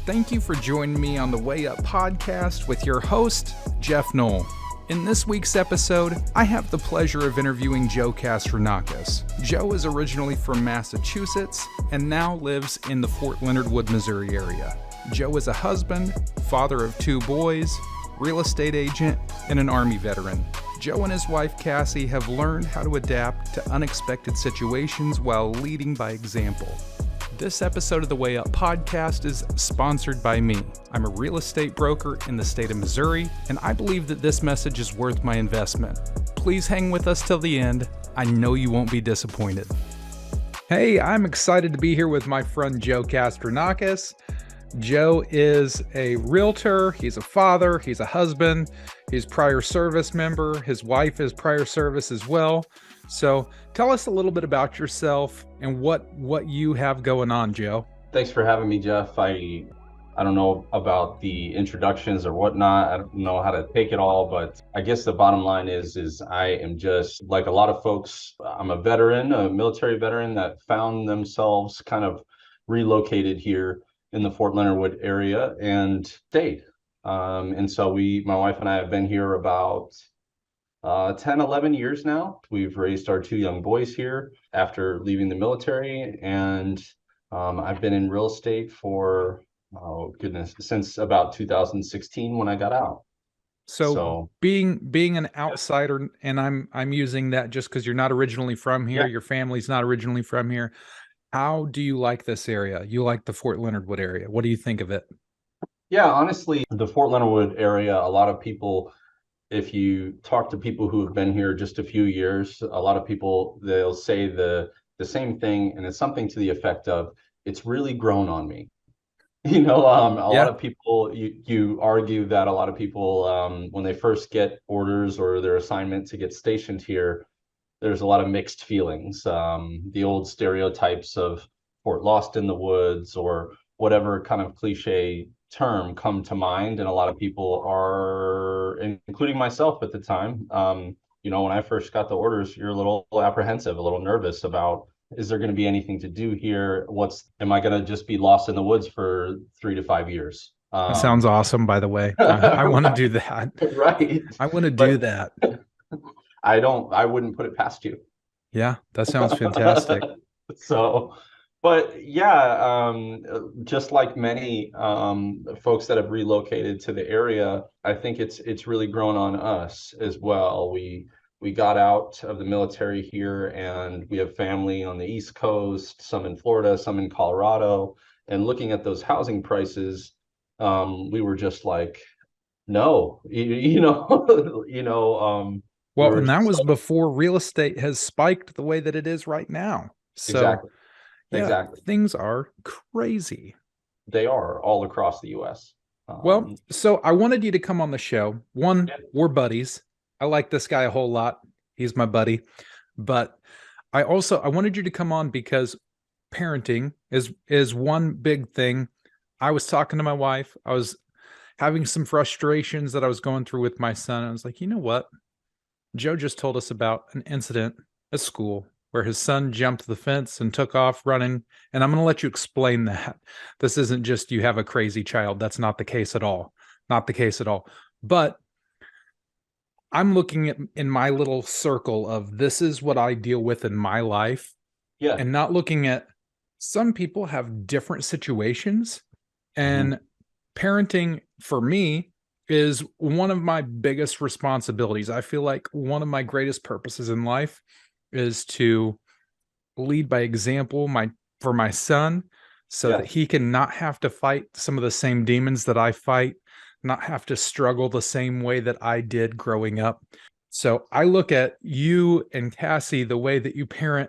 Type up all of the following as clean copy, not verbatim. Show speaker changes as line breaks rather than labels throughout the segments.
Thank you for joining me on the Way Up podcast with your host, Geoff Knoll. In this week's episode, I have the pleasure of interviewing Joe Kastrinakis. Joe is originally from Massachusetts and now lives in the Fort Leonard Wood, Missouri area. Joe is a husband, father of 2 boys, real estate agent, and an Army veteran. Joe and his wife Cassie have learned how to adapt to unexpected situations while leading by example. This episode of the Way Up podcast is sponsored by me. I'm a real estate broker in the state of Missouri, and I believe that this message is worth my investment. Please hang with us till the end. I know you won't be disappointed. Hey, I'm excited to be here with my friend Joe Kastrinakis. Joe is a realtor, he's a father, he's a husband, he's prior service member, his wife is prior service as well. So tell us a little bit about yourself and what you have going on, Joe.
Thanks for having me, Geoff. I don't know about the introductions or whatnot. I don't know how to take it all, but I guess the bottom line is I am just like a lot of folks. I'm a veteran, a military veteran that found themselves kind of relocated here in the Fort Leonard Wood area and stayed. And so my wife and I have been here about 10, 11 years now. We've raised our 2 young boys here after leaving the military. And I've been in real estate for, since about 2016 when I got out.
So being an outsider, and I'm using that just because you're not originally from here, your family's not originally from here. How do you like this area? You like the Fort Leonard Wood area. What do you think of it?
Yeah, honestly, the Fort Leonard Wood area, a lot of people, if you talk to people who have been here just a few years, a lot of people, they'll say the same thing, and it's something to the effect of, it's really grown on me. A lot of people, you argue that a lot of people, when they first get orders or their assignment to get stationed here, there's a lot of mixed feelings. The old stereotypes of Fort Lost in the Woods or whatever kind of cliche term come to mind, and a lot of people are, including myself at the time, when I first got the orders, you're a little apprehensive, a little nervous about, is there going to be anything to do here? Am I going to just be lost in the woods for 3 to 5 years?
That sounds awesome, by the way. I want to do that.
Right.
I want to do that.
I wouldn't put it past you.
Yeah, that sounds fantastic.
But yeah, just like many folks that have relocated to the area, I think it's really grown on us as well. We got out of the military here, and we have family on the East Coast, some in Florida, some in Colorado. And looking at those housing prices, we were just like, no,
Well, and that was before real estate has spiked the way that it is right now. So
Exactly.
Things are crazy.
They are all across the U.S.
Well, so I wanted you to come on the show. One, we're buddies. I like this guy a whole lot. He's my buddy. But I wanted you to come on because parenting is one big thing. I was talking to my wife. I was having some frustrations that I was going through with my son. I was like, you know what? Joe just told us about an incident at school where his son jumped the fence and took off running. And I'm going to let you explain that. This isn't just you have a crazy child. That's not the case at all. Not the case at all. But I'm looking at in my little circle of this is what I deal with in my life. Yeah. And not looking at some people have different situations. And parenting for me is one of my biggest responsibilities. I feel like one of my greatest purposes in life is to lead by example for my son so that he can not have to fight some of the same demons that I fight, not have to struggle the same way that I did growing up. So I look at you and Cassie, the way that you parent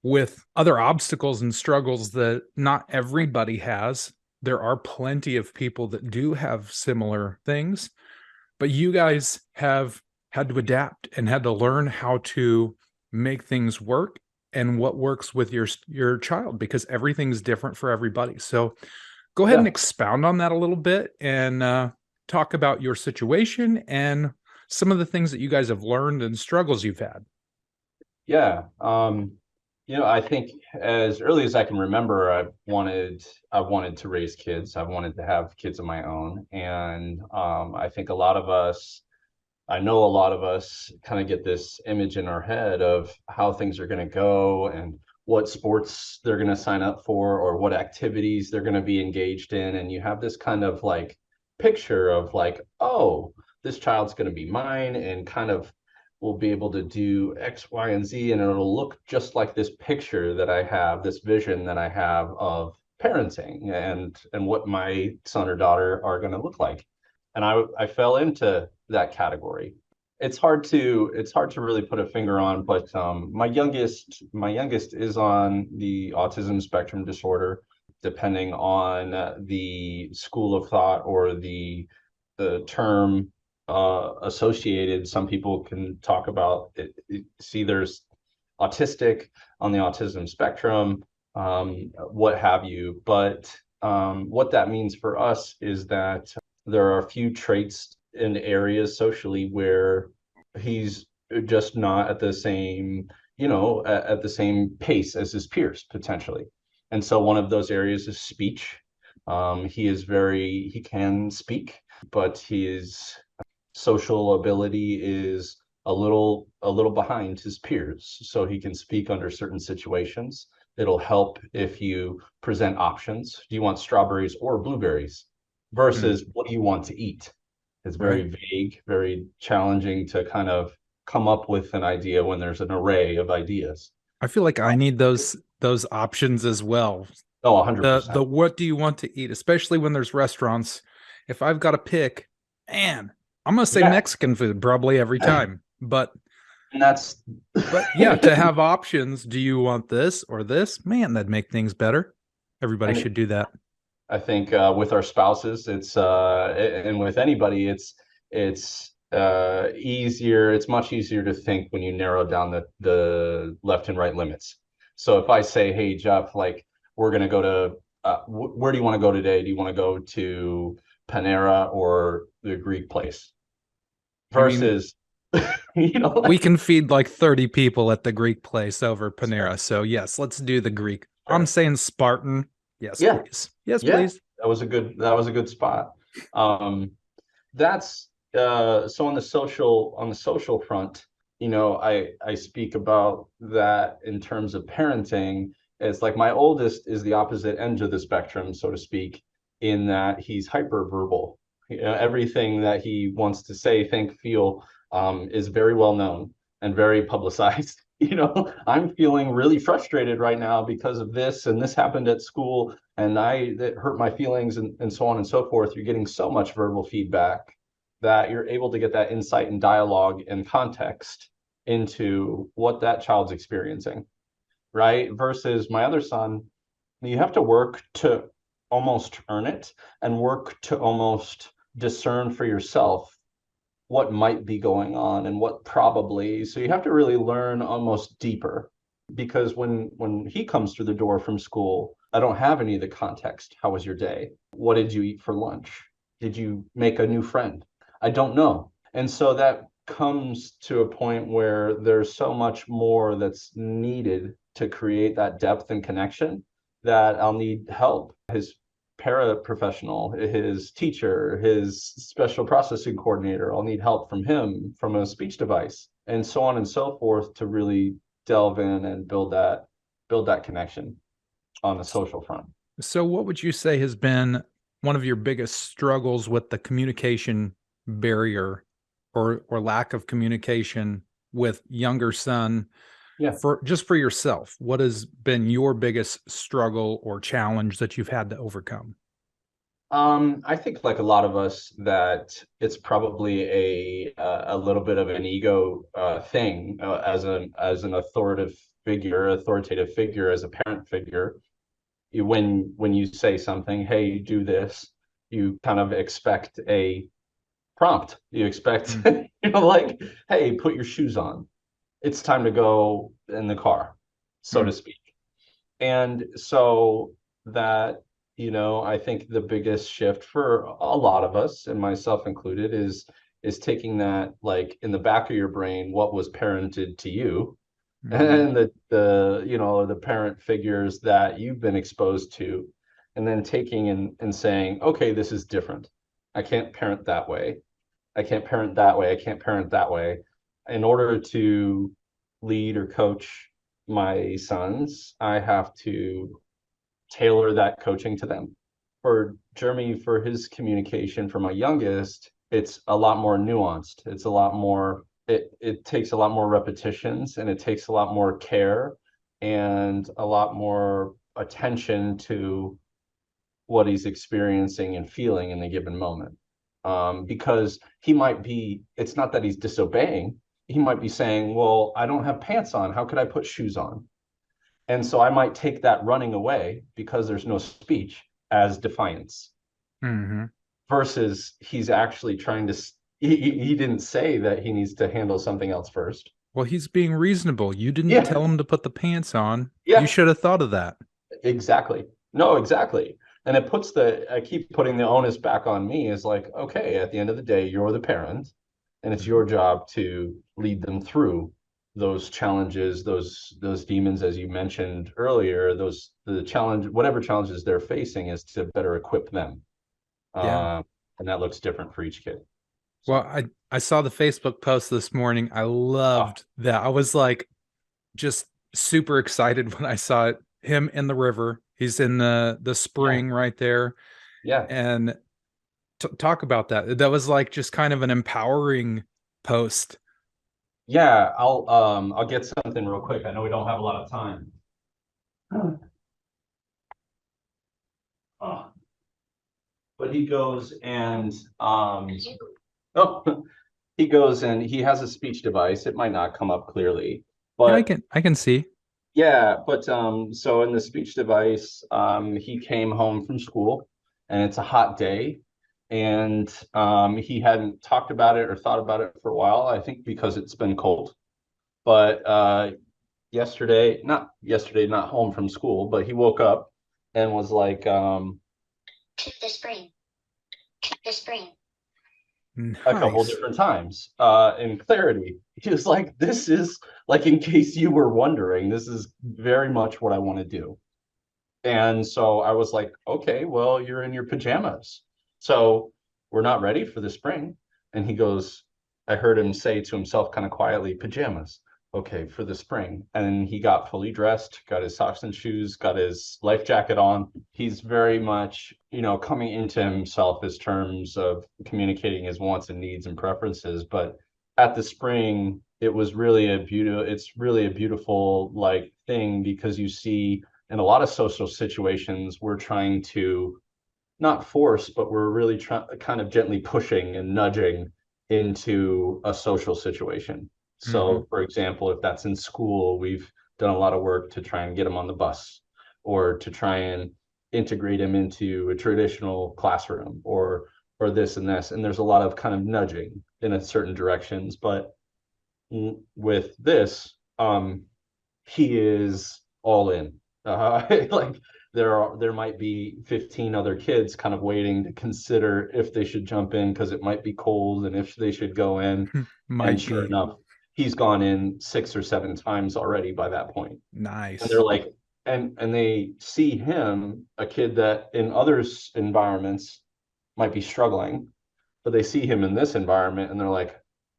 with other obstacles and struggles that not everybody has. There are plenty of people that do have similar things, but you guys have had to adapt and had to learn how to make things work and what works with your child, because everything's different for everybody. So go ahead and expound on that a little bit and talk about your situation and some of the things that you guys have learned and struggles you've had.
Yeah. I think as early as I can remember, I wanted to raise kids. I wanted to have kids of my own, and I think I know a lot of us kind of get this image in our head of how things are going to go and what sports they're going to sign up for or what activities they're going to be engaged in. And you have this kind of like picture of like, oh, this child's going to be mine and kind of will be able to do X, Y, and Z. And it'll look just like this picture that I have, this vision that I have of parenting and what my son or daughter are going to look like. And I fell into that category. It's hard to really put a finger on, but my youngest is on the autism spectrum disorder, depending on the school of thought or the term associated. Some people can talk about see there's autistic on the autism spectrum, what have you. But what that means for us is that there are a few traits in areas socially where he's just not at the same, at the same pace as his peers potentially. And so one of those areas is speech. He can speak, but his social ability is a little behind his peers. So he can speak under certain situations. It'll help if you present options. Do you want strawberries or blueberries?
Hmm.
Versus what do you want to eat? It's
Right.
very vague, very challenging to kind of come up with an idea when there's an array of ideas.
I feel like I need those options as well.
Oh,
The
100%.
what do you want to eat, especially when there's restaurants. If I've got to pick, man, I'm gonna say
Yeah.
Mexican food probably every time.
And that's
But yeah, to have options, do you want this or this? Man, that'd make things better. Everybody
and
should do that.
I think with our spouses, and with anybody, it's easier. It's much easier to think when you narrow down the left and right limits. So if I say, "Hey, Jeff, like we're gonna go to, where do you want to go today? Do you want to go to Panera or the Greek place?"
I mean,
Versus,
we
like,
can feed like 30 people at the Greek place over Panera. So yes, let's do the Greek. I'm
sure.
saying Spartan. Yes,
Yeah,
please. Yes,
yeah,
please.
that was a good spot. Um, that's so on the social front, I speak about that in terms of parenting. It's like my oldest is the opposite end of the spectrum, so to speak, in that he's hyperverbal. Everything that he wants to say, think, feel, is very well known and very publicized. I'm feeling really frustrated right now because of this, and this happened at school, and that hurt my feelings, and so on and so forth. You're getting so much verbal feedback that you're able to get that insight and dialogue and context into what that child's experiencing, right? Versus my other son, you have to work to almost earn it and work to almost discern for yourself what might be going on and what probably. So you have to really learn almost deeper, because when he comes through the door from school, I don't have any of the context. How was your day? What did you eat for lunch? Did you make a new friend? I don't know. And so that comes to a point where there's so much more that's needed to create that depth and connection, that I'll need help. His paraprofessional, his teacher, his special processing coordinator, I'll need help from him, from a speech device, and so on and so forth, to really delve in and build that connection on the social front.
So, what would you say has been one of your biggest struggles with the communication barrier or lack of communication with younger son
Yeah.
for just for yourself? What has been your biggest struggle or challenge that you've had to overcome?
I think like a lot of us that it's probably a little bit of an ego thing, as an authoritative figure, as a parent figure. When you say something, hey, do this, you kind of expect a prompt. You expect,
Mm,
like, hey, put your shoes on. It's time to go in the car, so to
mm.
speak. And so that, I think the biggest shift for a lot of us, and myself included, is taking that, like, in the back of your brain, what was parented to you, and the parent figures that you've been exposed to, and then taking and saying, okay, this is different. I can't parent that way. I can't parent that way. I can't parent that way. In order to lead or coach my sons, I have to tailor that coaching to them. For Jeremy, for his communication, for my youngest, it's a lot more nuanced. It's a lot more, it takes a lot more repetitions, and it takes a lot more care and a lot more attention to what he's experiencing and feeling in the given moment. Because he might be, it's not that he's disobeying. He might be saying, well, I don't have pants on. How could I put shoes on? And so I might take that running away because there's no speech as defiance,
Mm-hmm.
versus he's actually trying to, he didn't say that he needs to handle something else first.
Well, he's being reasonable. You didn't
Yeah,
tell him to put the pants on. You
yeah,
should have thought of that.
exactly. No, exactly. And it puts I keep putting the onus back on me, is like, okay, at the end of the day, you're the parent, and it's
Mhm.
your job to lead them through those challenges, those demons, as you mentioned earlier, the challenge, whatever challenges they're facing, is to better equip them.
Yeah.
uh, and that looks different for each kid.
Well,
So,
I saw the Facebook post this morning. I
oh,
loved that. I was like just super excited when I saw it. Him in the river. He's in the
yeah,
spring right there.
yeah,
And talk about that. That was like just kind of an empowering post.
yeah. I'll get something real quick. I know we don't have a lot of time. Oh, but he goes and oh, he goes and he has a speech device. It might not come up clearly,
Yeah,
but
I can see.
yeah, but so in the speech device, he came home from school, and it's a hot day, and he hadn't talked about it or thought about it for a while, I think because it's been cold. But not home from school, but he woke up and was like, the spring, the spring, a couple
Nice.
different times in clarity. He was like, this is, like, in case you were wondering, this is very much what I want to do. And so I was like, okay, well, you're in your pajamas, so we're not ready for the spring. And he goes, I heard him say to himself kind of quietly, pajamas, okay, for the spring. And he got fully dressed, got his socks and shoes, got his life jacket on. He's very much, coming into himself as terms of communicating his wants and needs and preferences. But at the spring, it's really a beautiful, like, thing, because you see in a lot of social situations, we're trying to not force, but we're really kind of gently pushing and nudging into a social situation.
Hmm.
So, for example, if that's in school, we've done a lot of work to try and get them on the bus, or to try and integrate them into a traditional classroom, or this and this. And there's a lot of kind of nudging in a certain directions. But with this, he is all in. Like, there might be 15 other kids kind of waiting to consider if they should jump in because it might be cold, and if they should go in. And
Might
sure
be.
enough, he's gone in 6 or 7 times already by that point. And they're
Nice.
like, and they see him, a kid that in other environments might be struggling, but they see him in this environment and they're like,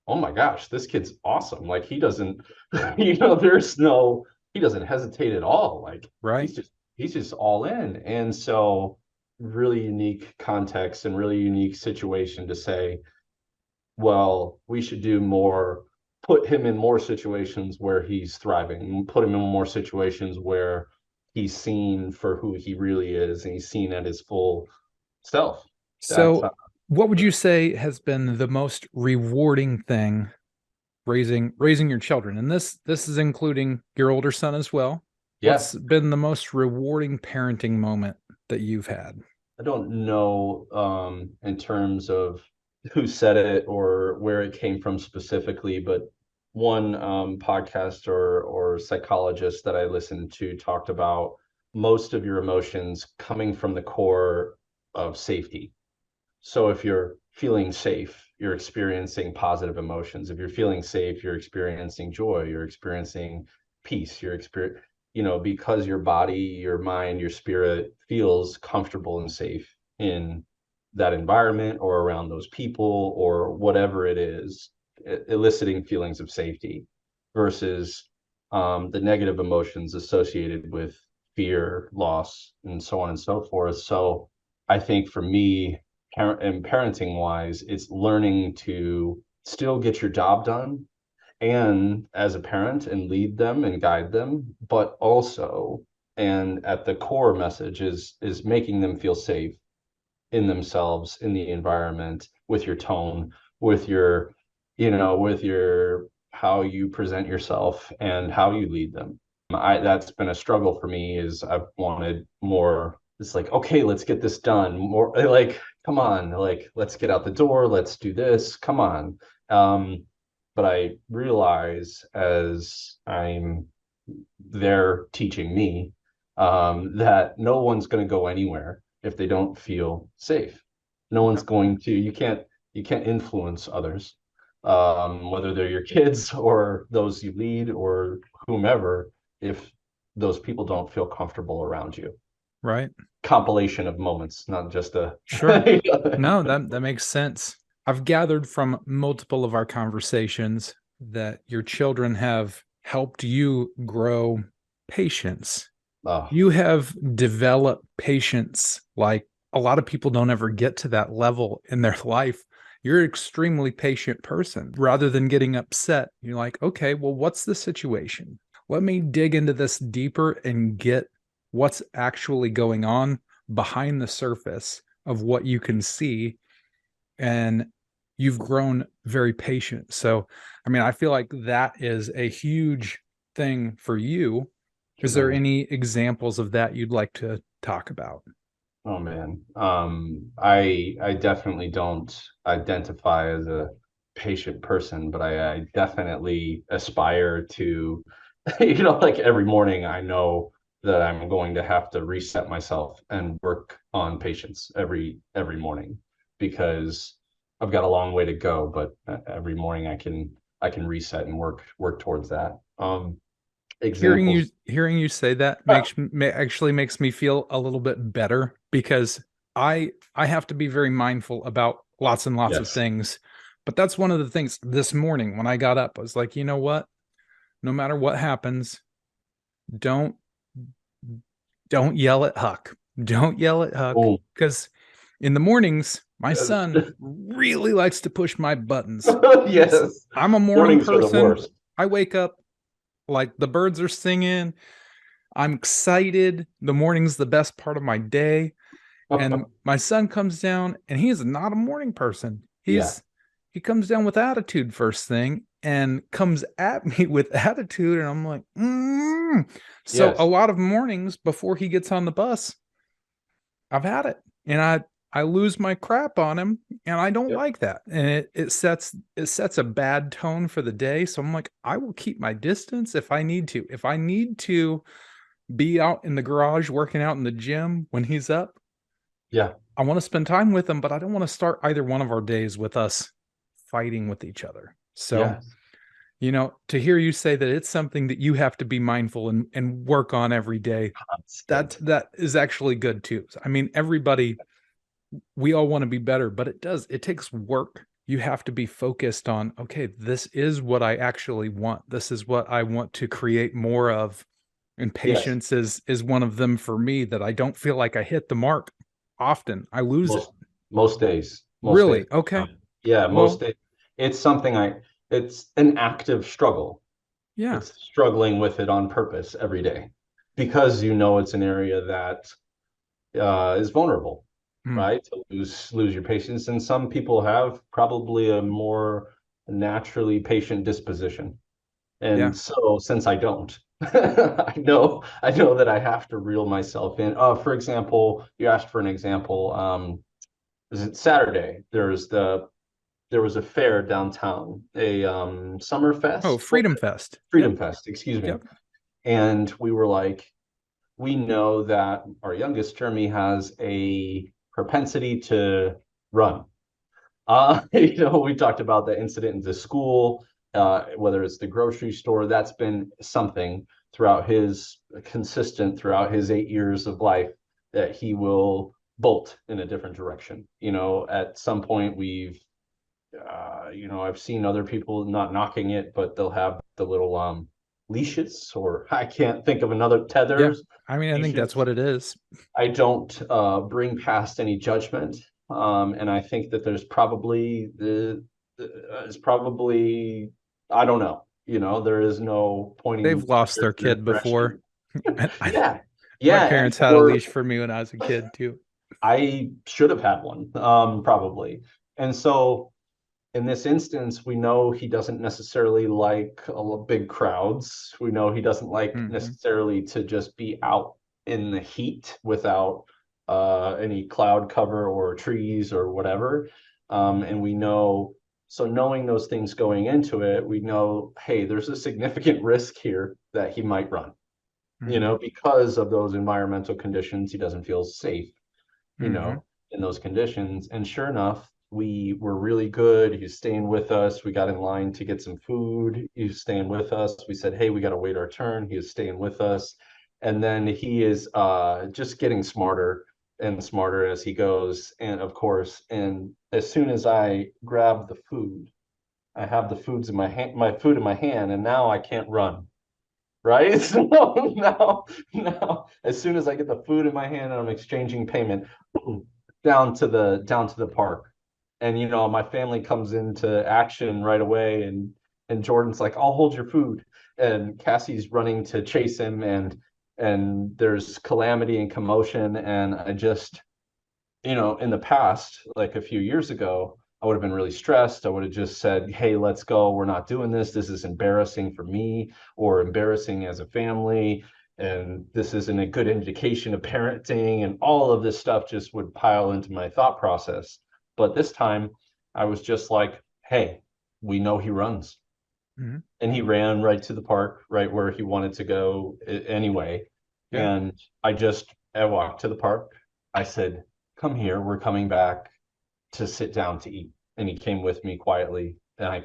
oh my gosh, this kid's awesome. Like, he doesn't, there's no, he doesn't hesitate at all. Like,
Right?
he's just all in. And so, really unique context and really unique situation to say, well, we should do more, put him in more situations where he's thriving, put him in more situations where he's seen for who he really is, and he's seen at his full self. That's
So, what would you say has been the most rewarding thing raising your children? And this is including your older son as well.
yeah.
What's been the most rewarding parenting moment that you've had?
I don't know in terms of who said it or where it came from specifically, but one podcast or psychologist that I listened to talked about most of your emotions coming from the core of safety. So if you're feeling safe, you're experiencing positive emotions. If you're feeling safe, you're experiencing joy, you're experiencing peace, your experience, because your body, your mind, your spirit feels comfortable and safe in that environment or around those people or whatever it is, eliciting feelings of safety versus the negative emotions associated with fear, loss, and so on and so forth. So I think for me, and parenting wise, it's learning to still get your job done and as a parent and lead them and guide them, but also, and at the core message is making them feel safe in themselves, in the environment, with your tone, with your, with your how you present yourself and how you lead them. That's been a struggle for me is I've wanted more. It's like, okay, let's get this done. More like, come on, like, let's get out the door, let's do this, come on. But I realize as I'm there teaching me that no one's going to go anywhere if they don't feel safe. No one's going to. You can't influence others, whether they're your kids or those you lead or whomever, if those people don't feel comfortable around you.
Right.
Compilation of moments, not just a
Sure. No, that makes sense. I've gathered from multiple of our conversations that your children have helped you grow patience.
Oh,
You have developed patience like a lot of people don't ever get to that level in their life. You're an extremely patient person. Rather than getting upset, you're like, okay, well, what's the situation? Let me dig into this deeper and get what's actually going on behind the surface of what you can see. And you've grown very patient. So, I mean, I feel like that is a huge thing for you. Is there
man.
any examples of that you'd like to talk about?
Oh man. I definitely don't identify as a patient person, but I definitely aspire to, like every morning I know that I'm going to have to reset myself and work on patience every morning because I've got a long way to go, but every morning I can reset and work towards that. Examples.
Hearing you say that actually makes me feel a little bit better because I have to be very mindful about lots and lots of
Yes.
things. But that's one of the things this morning when I got up, I was like, you know what? No matter what happens, don't don't yell at Huck. Don't yell at Huck
Oh,
because in the mornings, my
yes.
son really likes to push my buttons.
Yes.
I'm a morning
Mornings are the
person.
worst.
I wake up like the birds are singing. I'm excited. The morning's the best part of my day. And my son comes down and he is not a morning person.
Yeah.
He comes down with attitude first thing and comes at me with attitude. And I'm like, So a
Yes.
lot of mornings before he gets on the bus, I've had it. And I lose my crap on him and I don't
Yep.
like that. And it sets a bad tone for the day. So I'm like, I will keep my distance if I need to. If I need to be out in the garage working out in the gym when he's up,
Yeah.
I want to spend time with him, but I don't want to start either one of our days with us fighting with each other. So,
Yes.
to hear you say that it's something that you have to be mindful and work on every day,
Constant.
that is actually good too. I mean, we all want to be better, but it takes work. You have to be focused on, okay, this is what I actually want. This is what I want to create more of. And
Yes.
patience is one of them for me that I don't feel like I hit the mark often. I lose it.
Most days. Most days.
Really? Okay.
Yeah, most
Well,
days. It's something it's an active struggle.
yeah.
It's struggling with it on purpose every day because it's an area that is vulnerable,
Mm,
right? To lose your patience. And some people have probably a more naturally patient disposition.
yeah.
And so since I don't, I know that I have to reel myself in. For example, you asked for an example. Is it Saturday? There was a fair downtown, a summer
Oh,
fest,
Freedom Fest.
Freedom
Yep.
Fest, excuse me.
Yep.
And we were like, we know that our youngest Jeremy has a propensity to run. We talked about the incident in the school. whether it's the grocery store. That's been something throughout his 8 years of life, that he will bolt in a different direction. At some point I've seen other people not knocking it, but they'll have the little leashes, or I can't think of another,
Yeah.
tethers.
I mean, I think that's
Leashes.
what it is.
I don't bring past any judgment, and I think that there's probably it's probably, I don't know. There is no
They've
pointing
lost their
in that
kid before.
direction.
My
Yeah,
parents had a leash for me when I was a kid too.
I should have had one, probably. And so in this instance, we know he doesn't necessarily like big crowds. We know he doesn't like necessarily to just be out in the heat without any cloud cover or trees or whatever. And we know, so knowing those things going into it, we know, hey, there's a significant risk here that he might run, because of those environmental conditions. He doesn't feel safe, in those conditions. And sure enough, we were really good. He was staying with us. We got in line to get some food. He was staying with us. We said, hey, we got to wait our turn. He was staying with us. And then he is just getting smarter and smarter as he goes. And of course, and as soon as I grab the food, I have the foods in my hand, my food in my hand, and now I can't run. Right? So now, as soon as I get the food in my hand and I'm exchanging payment, down to the park. And my family comes into action right away, and Jordan's like, I'll hold your food. And Cassie's running to chase him, and there's calamity and commotion. And I just, in the past, like a few years ago, I would have been really stressed. I would have just said, hey, let's go. We're not doing this. This is embarrassing for me, or embarrassing as a family. And this isn't a good indication of parenting. And all of this stuff just would pile into my thought process. But this time I was just like, hey, we know he runs. And he ran right to the park, right where he wanted to go anyway.
Yeah.
And I walked to the park. I said, come here. We're coming back to sit down to eat. And he came with me quietly, and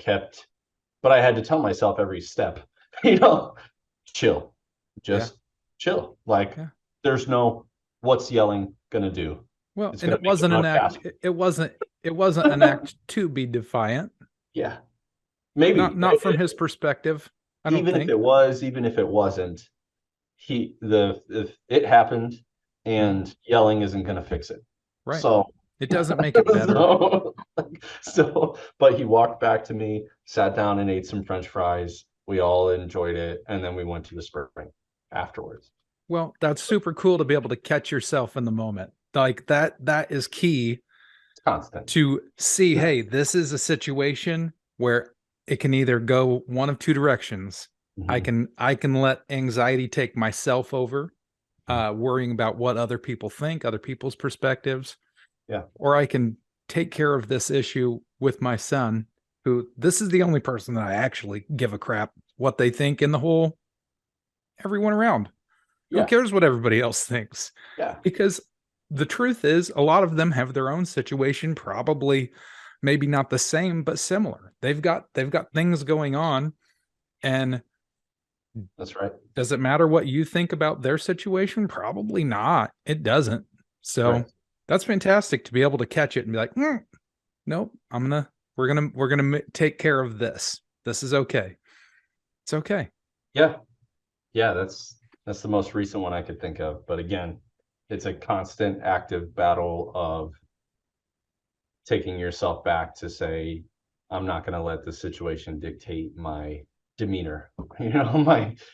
but I had to tell myself every step, chill, just chill. Like, there's no, what's yelling gonna do?
Well,
It's
and
gonna
it
make him
wasn't an
run
act.
faster.
It wasn't an act to be defiant.
Yeah, maybe
Not from his perspective. I don't
even
think.
if it was, even if it wasn't, if it happened, and yelling isn't gonna fix it.
Right.
So
it doesn't make it better.
But he walked back to me, sat down, and ate some French fries. We all enjoyed it, and then we went to the spring afterwards.
Well, that's super cool to be able to catch yourself in the moment. Like that is key.
It's constant
to see, hey, this is a situation where it can either go one of two directions. I can let anxiety take myself over, worrying about what other people think, other people's perspectives.
Yeah.
Or I can take care of this issue with my son, who this is the only person that I actually give a crap what they think in the whole everyone around. Who cares what everybody else thinks?
Yeah.
Because the truth is, a lot of them have their own situation, probably maybe not the same, but similar. They've got things going on. And
that's right. Does
it matter what you think about their situation? Probably not. It doesn't. So that's fantastic to be able to catch it and be like, nope, we're gonna take care of this. This is okay. It's okay.
Yeah. Yeah. That's the most recent one I could think of. But again, it's a constant active battle of taking yourself back to say, I'm not going to let the situation dictate my demeanor,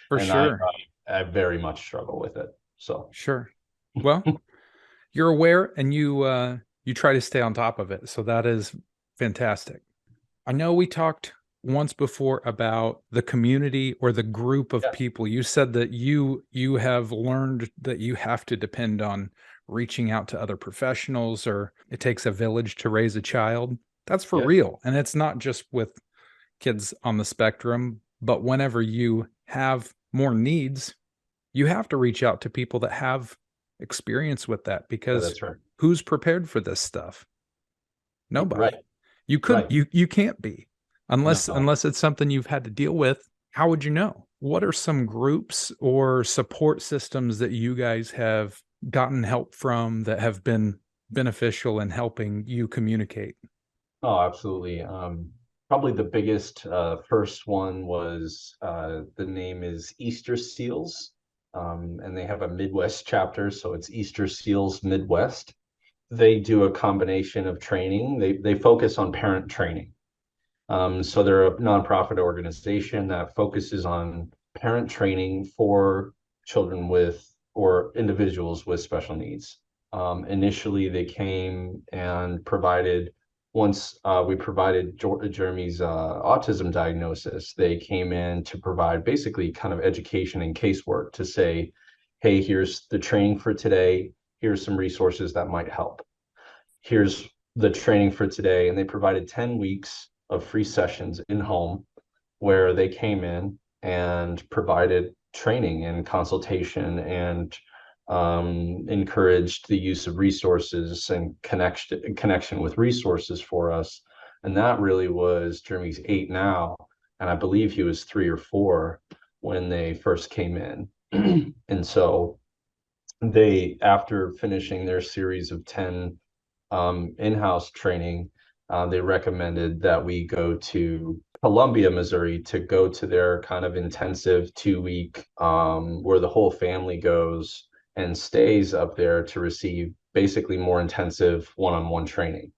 For sure.
I very much struggle with it. So
sure. Well, you're aware, and you try to stay on top of it. So that is fantastic. I know we talked once before about the community or the group of people. You said that you have learned that you have to depend on reaching out to other professionals, or it takes a village to raise a child. That's for real. And it's not just with kids on the spectrum, but whenever you have more needs, you have to reach out to people that have experience with that, because
that's right.
Who's prepared for this stuff? Nobody.
Right.
You couldn't, you can't be.
No.
unless it's something you've had to deal with, how would you know? What are some groups or support systems that you guys have gotten help from that have been beneficial in helping you communicate?
Oh, absolutely. Probably the biggest first one was the name is Easter Seals, and they have a Midwest chapter, so it's Easter Seals Midwest. They do a combination of training. They focus on parent training. So they're a nonprofit organization that focuses on parent training for children with or individuals with special needs. Initially, they came and provided, once we provided Jeremy's autism diagnosis, they came in to provide basically kind of education and casework to say, hey, here's the training for today. Here's some resources that might help. Here's the training for today. And they provided 10 weeks of free sessions in home where they came in and provided training and consultation and encouraged the use of resources and connection with resources for us. And that really was, Jeremy's 8 now, and I believe he was 3 or 4 when they first came in. And so they, after finishing their series of 10 in-house training, they recommended that we go to Columbia, Missouri, to go to their kind of intensive 2-week where the whole family goes and stays up there to receive basically more intensive one-on-one training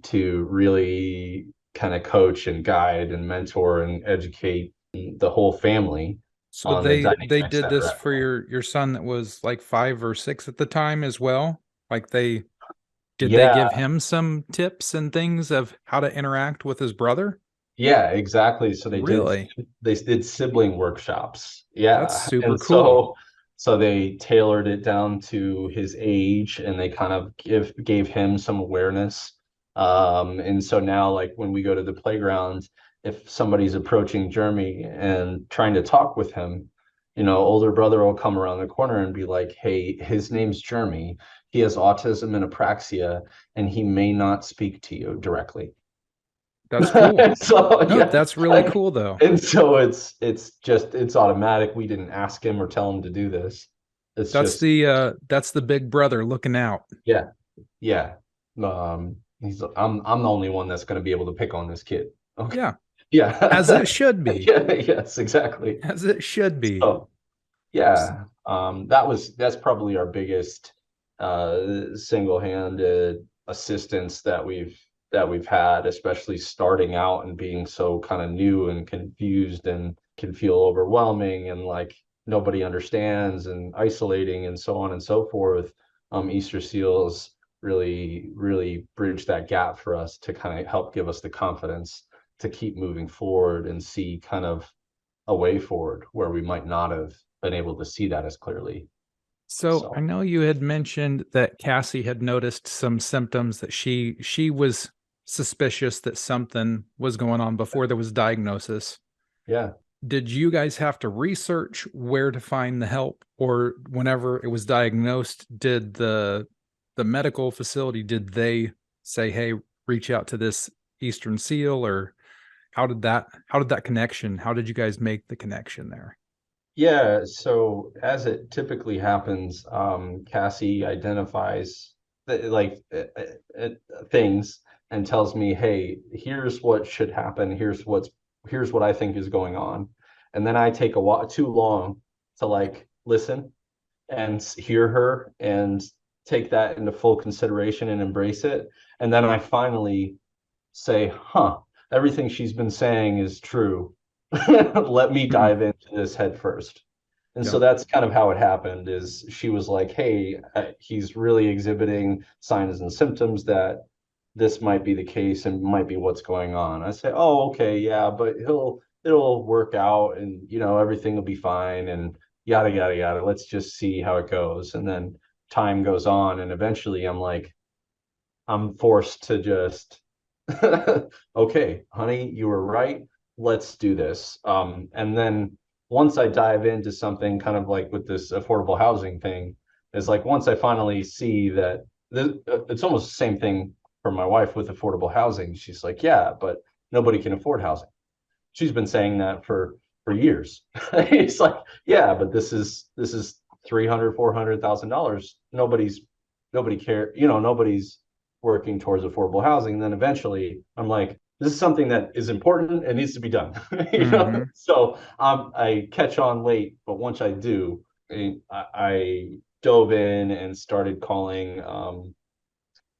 to really kind of coach and guide and mentor and educate the whole family
So
on the
they
dynamics
did
that are
this
at
for
play.
your son that was like 5 or 6 at the time as well? Like did they
Yeah,
give him some tips and things of how to interact with his brother?
yeah, exactly. So
Really?
they did sibling workshops.
That's
Yeah.
super
And
cool.
so they tailored it down to his age and they kind of gave him some awareness. And so now like when we go to the playground, if somebody's approaching Jeremy and trying to talk with him, older brother will come around the corner and be like, "Hey, his name's Jeremy. He has autism and apraxia, and he may not speak to you directly."
That's cool.
So
No,
yeah,
that's really
like,
cool though.
and so it's automatic. We didn't ask him or tell him to do this. It's just
That's the big brother looking out.
yeah, yeah. I'm the only one that's going to be able to pick on this kid. Okay.
Yeah, as
Yeah.
it should be.
Yeah, yes, exactly.
As it should be.
So yeah, that's probably our biggest single-handed assistance that we've had, especially starting out and being so kind of new and confused and can feel overwhelming and like nobody understands and isolating and so on and so forth. Easter Seals really bridged that gap for us to kind of help give us the confidence to keep moving forward and see kind of a way forward where we might not have been able to see that as clearly.
So I
So
know you had mentioned that Cassie had noticed some symptoms that she was suspicious that something was going on before there was diagnosis.
yeah.
Did you guys have to research where to find the help, or whenever it was diagnosed, did the medical facility, did they say, "Hey, reach out to this Eastern Seal," or how did that connection, how did you guys make the connection there?
Yeah, so as it typically happens, Cassie identifies things and tells me, "Hey, here's what should happen. Here's what I think is going on," and then I take a while too long to like listen and hear her and take that into full consideration and embrace it, and then I finally say, "Huh, everything she's been saying is true. Let me
Mhm.
dive into this head first." And so
Yep.
that's kind of how it happened is she was like, "Hey, he's really exhibiting signs and symptoms that this might be the case and might be what's going on." I say, "Oh, okay, yeah, but it'll work out and everything will be fine and yada yada yada. Let's just see how it goes." And then time goes on and eventually I'm forced to just okay, honey, you were right. Let's do this. And then once I dive into something kind of like with this affordable housing thing, is like once I finally see that it's almost the same thing for my wife with affordable housing. She's like, yeah, but nobody can afford housing. she's been saying that for years. It's like, yeah, but this is $300,000, $400,000. Nobody care, nobody's working towards affordable housing. And then eventually I'm like, this is something that is important and needs to be done.
Mm-hmm.
So I catch on late, but once I do, I dove in and started calling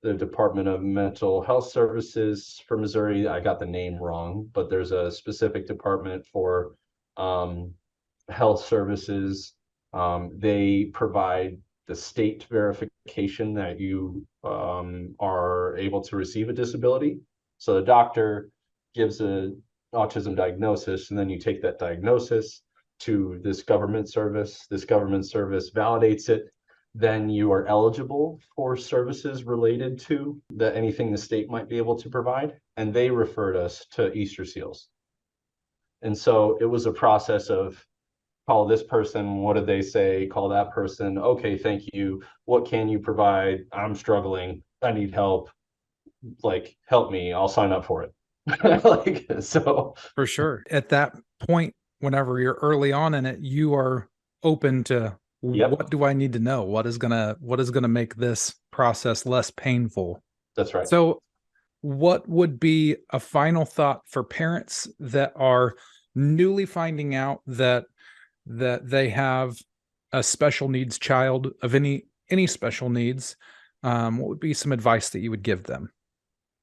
the Department of Mental Health Services for Missouri. I got the name wrong, but there's a specific department for um, health services. They provide the state verification that you are able to receive a disability. So the doctor gives a autism diagnosis, and then you take that diagnosis to this government service. This government service validates it. Then you are eligible for services related to anything the state might be able to provide. And they referred us to Easter Seals. And so it was a process of call this person, what did they say? Call that person. Okay, thank you. What can you provide? I'm struggling. I need help. Like, help me. I'll sign up for it. Like, so
For sure. At that point, whenever you're early on in it, you are open to
yep,
what do I need to know? What is gonna make this process less painful?
that's right.
So what would be a final thought for parents that are newly finding out that they have a special needs child of any special needs? What would be some advice that you would give them?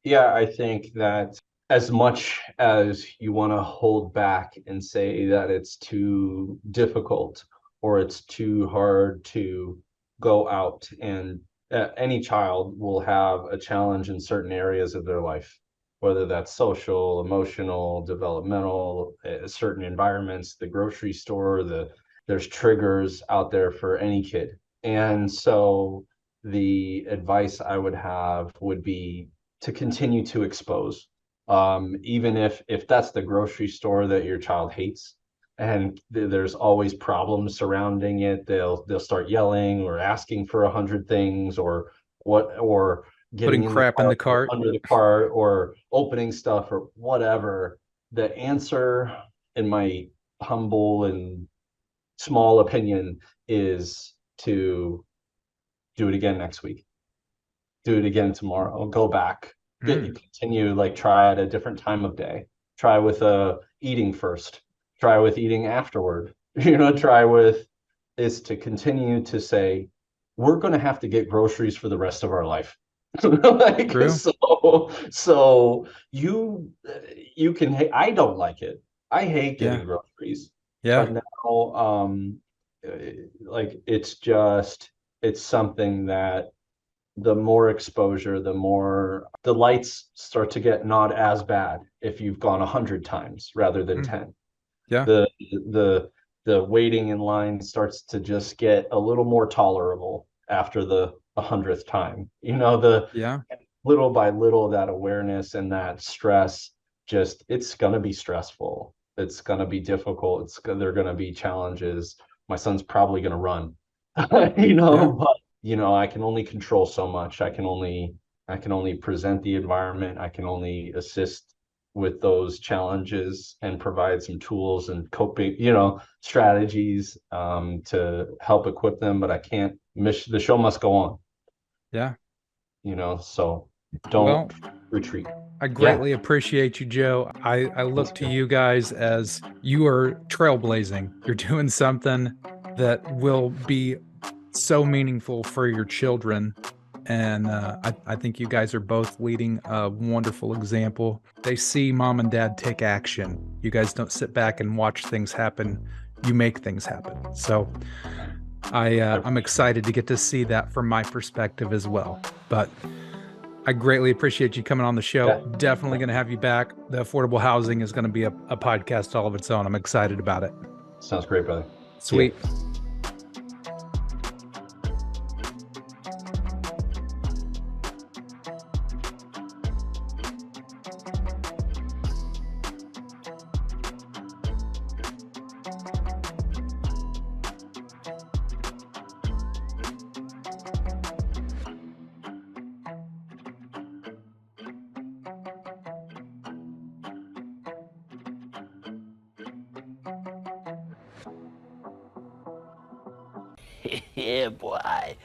Yeah, I think that as much as you want to hold back and say that it's too difficult or it's too hard to go out, and any child will have a challenge in certain areas of their life, whether that's social, emotional, developmental, certain environments, the grocery store, there's triggers out there for any kid. And so the advice I would have would be to continue to expose, even if that's the grocery store that your child hates, and there's always problems surrounding it. They'll start yelling or asking for 100 things, or
Putting
getting in the
crap in
car
the
or
cart?
under the cart or opening stuff or whatever. The answer, in my humble and small opinion, is to do it again next week, do it again tomorrow, go back,
Mm,
continue, like try at a different time of day, try with eating first, try with eating afterward, try with is to continue to say, we're going to have to get groceries for the rest of our life. Like,
true.
so you can I don't like it. I hate
Yeah.
getting groceries,
Yeah.
but now like it's something that the more exposure, the more the lights start to get not as bad if you've gone 100 times rather than
Mm,
10.
yeah.
The the waiting in line starts to just get a little more tolerable after the 100th time. The
Yeah.
little by little, that awareness and that stress, just it's gonna be stressful. It's gonna be difficult. There are gonna be challenges. My son's probably gonna run,
Yeah.
but I can only control so much. I can only present the environment. I can only assist with those challenges and provide some tools and coping, strategies to help equip them. But I can't miss the show must go on,
Yeah.
so don't
Well,
retreat.
I
Yeah,
greatly appreciate you, Joe. I
that's
look to
good.
you guys as you are trailblazing. You're doing something that will be so meaningful for your children. And I think you guys are both leading a wonderful example. They see mom and dad take action. You guys don't sit back and watch things happen. You make things happen. So
I
I'm excited to get to see that from my perspective as well. But I greatly appreciate you coming on the show.
Yeah,
Definitely going to have you back. The affordable housing is going to be a podcast all of its own. I'm excited about it.
sounds great, brother. See ya.
Sweet.
Yeah, boy.